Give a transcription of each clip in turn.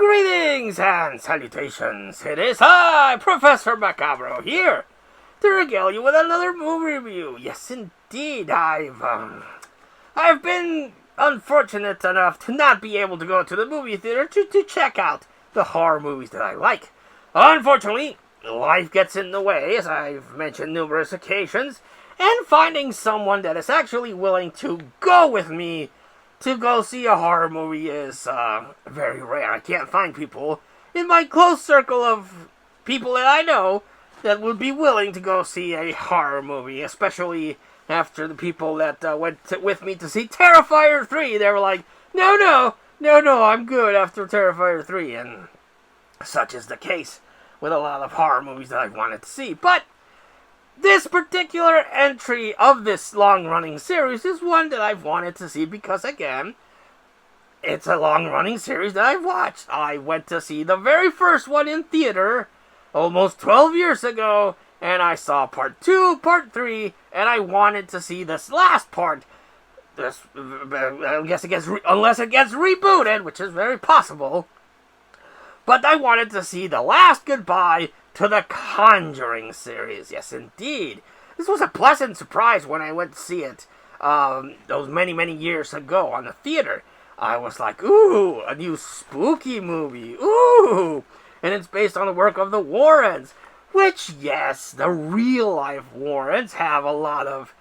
Greetings and salutations. It is I, Professor Macabro, here to regale you with another movie review. Yes, indeed, I've been unfortunate enough to not be able to go to the movie theater to check out the horror movies that I like. Unfortunately, life gets in the way, as I've mentioned numerous occasions, and finding someone that is actually willing to go with me to go see a horror movie is very rare. I can't find people in my close circle of people that I know that would be willing to go see a horror movie, especially after the people that went with me to see Terrifier 3. They were like, no, I'm good after Terrifier 3, and such is the case with a lot of horror movies that I wanted to see. But this particular entry of this long-running series is one that I've wanted to see because, again, it's a long-running series that I've watched. I went to see the very first one in theater almost 12 years ago, and I saw part 2, part 3, and I wanted to see this last part. I guess unless it gets rebooted, which is very possible. But I wanted to see the last goodbye to the Conjuring series. Yes, indeed. This was a pleasant surprise when I went to see it those many years ago on the theater. I was like, ooh, a new spooky movie. Ooh! And it's based on the work of the Warrens. Which, yes, the real-life Warrens have a lot of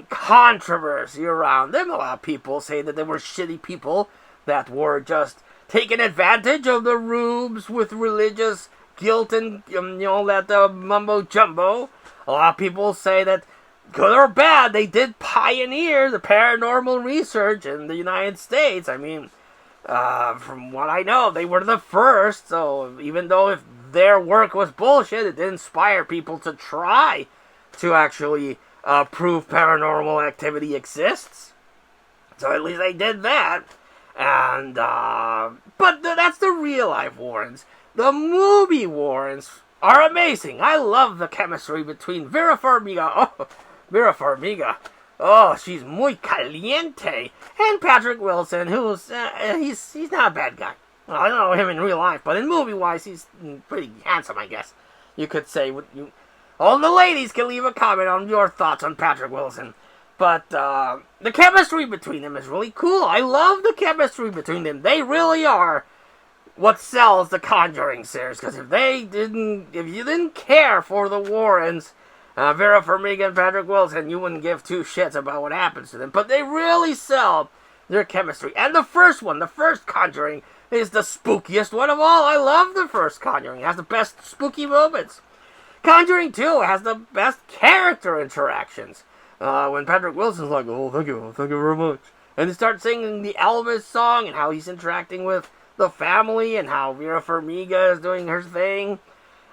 controversy around them. A lot of people say that they were shitty people that were just taking advantage of the rubes with religious guilt and, that mumbo-jumbo. A lot of people say that, good or bad, they did pioneer the paranormal research in the United States. I mean, from what I know, they were the first, so even though if their work was bullshit, it did inspire people to try to actually prove paranormal activity exists. So at least they did that. And, but that's the real-life Warrens. The movie Warrens are amazing. I love the chemistry between Vera Farmiga. Oh, she's muy caliente. And Patrick Wilson, who's, he's not a bad guy. Well, I don't know him in real life, but in movie-wise, he's pretty handsome, I guess. You could say. All the ladies can leave a comment on your thoughts on Patrick Wilson. But the chemistry between them is really cool. I love the chemistry between them. They really are what sells the Conjuring series. Because if you didn't care for the Warrens, Vera Farmiga and Patrick Wilson, you wouldn't give two shits about what happens to them. But they really sell their chemistry. And the first Conjuring, is the spookiest one of all. I love the first Conjuring. It has the best spooky moments. Conjuring 2 has the best character interactions. When Patrick Wilson's like, oh, thank you very much. And they start singing the Elvis song and how he's interacting with the family and how Vera Farmiga is doing her thing.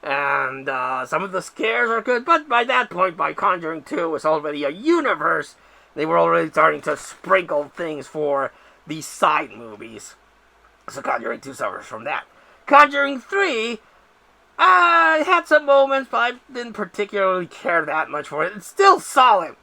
And some of the scares are good. But by that point, by Conjuring 2, it's already a universe. They were already starting to sprinkle things for the side movies. So Conjuring 2 suffers from that. Conjuring 3, it had some moments, but I didn't particularly care that much for it. It's still solid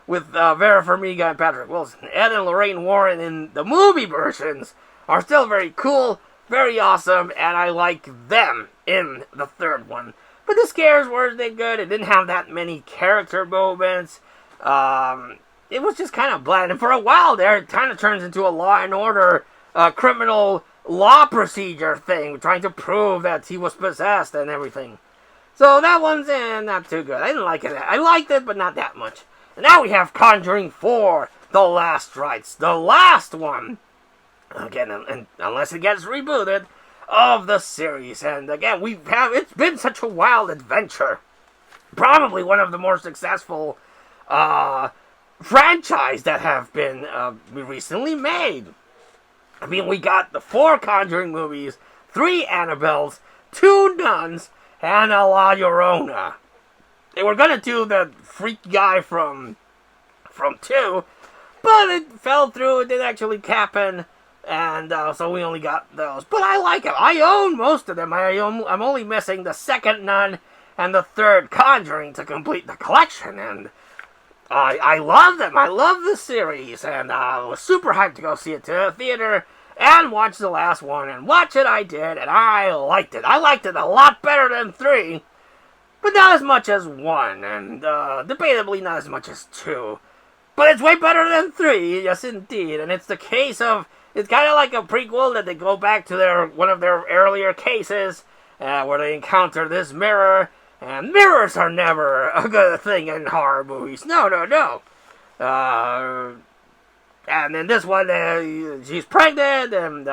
with Vera Farmiga and Patrick Wilson. Ed and Lorraine Warren in the movie versions are still very cool, very awesome, and I like them in the third one. But the scares weren't that good. It didn't have that many character moments. It was just kind of bland. And for a while there, it kind of turns into a Law and Order criminal law procedure thing, trying to prove that he was possessed and everything. So that one's not too good. I didn't like it. I liked it, but not that much. And now we have Conjuring 4, The Last Rites, the last one. Again, and unless it gets rebooted, of the series. And again, it's been such a wild adventure. Probably one of the more successful franchise that have been recently made. I mean, we got the 4 Conjuring movies, 3 Annabelles, 2 Nuns, and a La Llorona. They were gonna do the freak guy from 2, but it fell through. It didn't actually happen, and so we only got those. But I like them. I own most of them. I'm only missing the 2nd Nun and the 3rd Conjuring to complete the collection, and I love them. I love the series, and I was super hyped to go see it to the theater. and watch the last one, and watch it I did, and I liked it. I liked it a lot better than 3, but not as much as 1, and debatably not as much as 2. But it's way better than 3, yes indeed, and it's the case of, it's kind of like a prequel that they go back to one of their earlier cases, where they encounter this mirror, and mirrors are never a good thing in horror movies. No, no, no. And in this one, she's pregnant, and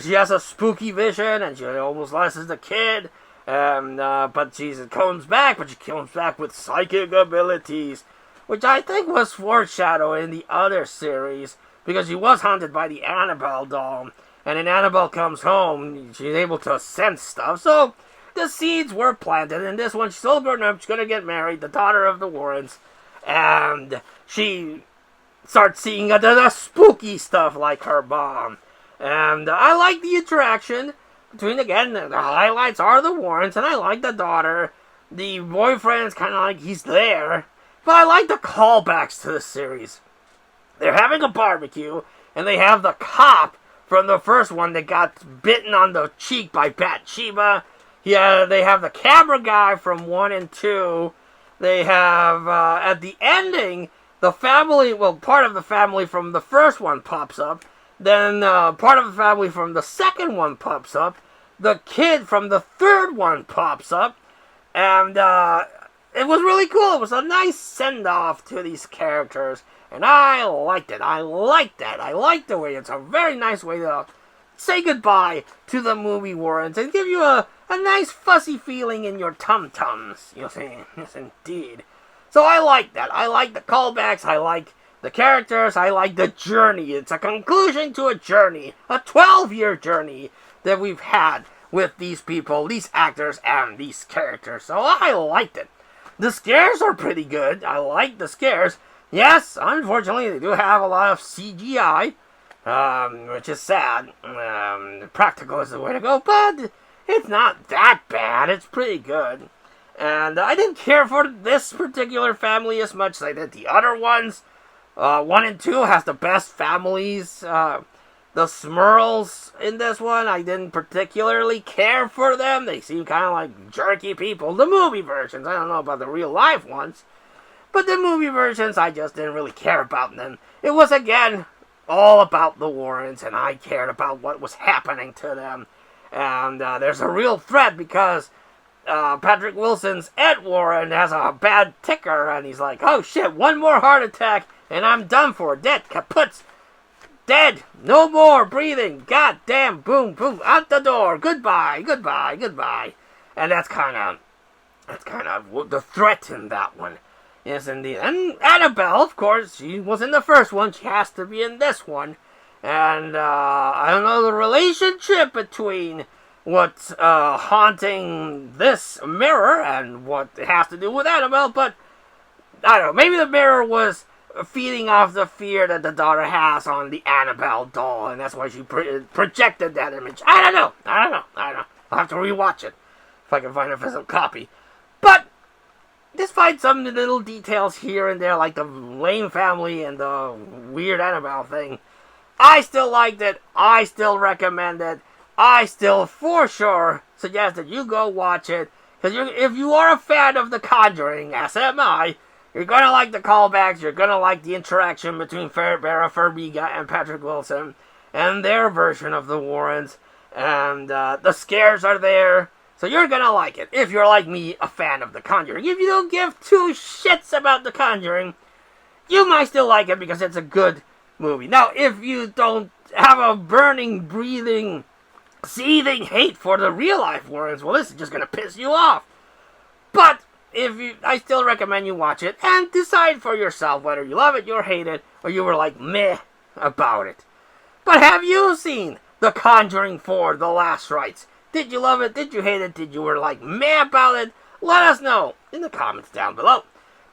she has a spooky vision, and she almost loses the kid. But she comes back with psychic abilities, which I think was foreshadowed in the other series, because she was haunted by the Annabelle doll, and when Annabelle comes home, she's able to sense stuff, so the seeds were planted. In this one, she's all grown up, she's gonna get married, the daughter of the Warrens, and she starts seeing the spooky stuff like her mom. And I like the interaction between, again, the highlights are the Warrens, and I like the daughter. The boyfriend's kind of like, he's there, but I like the callbacks to the series. They're having a barbecue, and they have the cop from the first one that got bitten on the cheek by Bathsheba. Yeah, they have the camera guy from 1 and 2. They have, at the ending, the family, well, part of the family from the first one pops up. Then part of the family from the second one pops up. The kid from the third one pops up. And it was really cool. It was a nice send-off to these characters. And I liked it. I liked that. I liked the way. It's a very nice way to say goodbye to the movie Warrens and give you a nice fuzzy feeling in your tum-tums. You see? Yes, indeed. So I like that. I like the callbacks. I like the characters. I like the journey. It's a conclusion to a journey. A 12-year journey that we've had with these people, these actors, and these characters. So I liked it. The scares are pretty good. I like the scares. Yes, unfortunately, they do have a lot of CGI, which is sad. Practical is the way to go, but it's not that bad. It's pretty good. And I didn't care for this particular family as much as I did the other ones. 1 and 2 has the best families. The Smurls in this one, I didn't particularly care for them. They seem kind of like jerky people. The movie versions, I don't know about the real life ones. But the movie versions, I just didn't really care about them. It was, again, all about the Warrens, and I cared about what was happening to them. And there's a real threat because Patrick Wilson's Ed Warren has a bad ticker, and he's like, oh shit, one more heart attack, and I'm done for. Dead, kaput, dead, no more breathing, god damn, boom, boom, out the door, goodbye, goodbye, goodbye. And that's kind of the threat in that one. Yes, indeed. And Annabelle, of course, she was in the first one, she has to be in this one. And I don't know the relationship between what's haunting this mirror and what it has to do with Annabelle, but I don't know, maybe the mirror was feeding off the fear that the daughter has on the Annabelle doll, and that's why she projected that image. I don't know. I'll have to rewatch it if I can find a physical copy. But despite some little details here and there, like the lame family and the weird Annabelle thing, I still liked it. I still recommend it. I still, for sure, suggest that you go watch it. Because if you are a fan of The Conjuring, as am I, you're going to like the callbacks. You're going to like the interaction between Vera Farmiga and Patrick Wilson and their version of the Warrens. And the scares are there. So you're going to like it. If you're like me, a fan of The Conjuring. If you don't give two shits about The Conjuring, you might still like it because it's a good movie. Now, if you don't have a burning, breathing, seething hate for the real-life Warrens, well, this is just going to piss you off. But I still recommend you watch it and decide for yourself whether you love it, you hate it, or you were like meh about it. But have you seen The Conjuring 4: The Last Rites? Did you love it? Did you hate it? Did you were like meh about it? Let us know in the comments down below.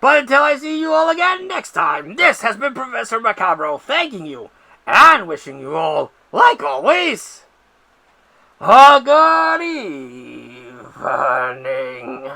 But until I see you all again next time, this has been Professor Macabro thanking you and wishing you all, like always, a good evening.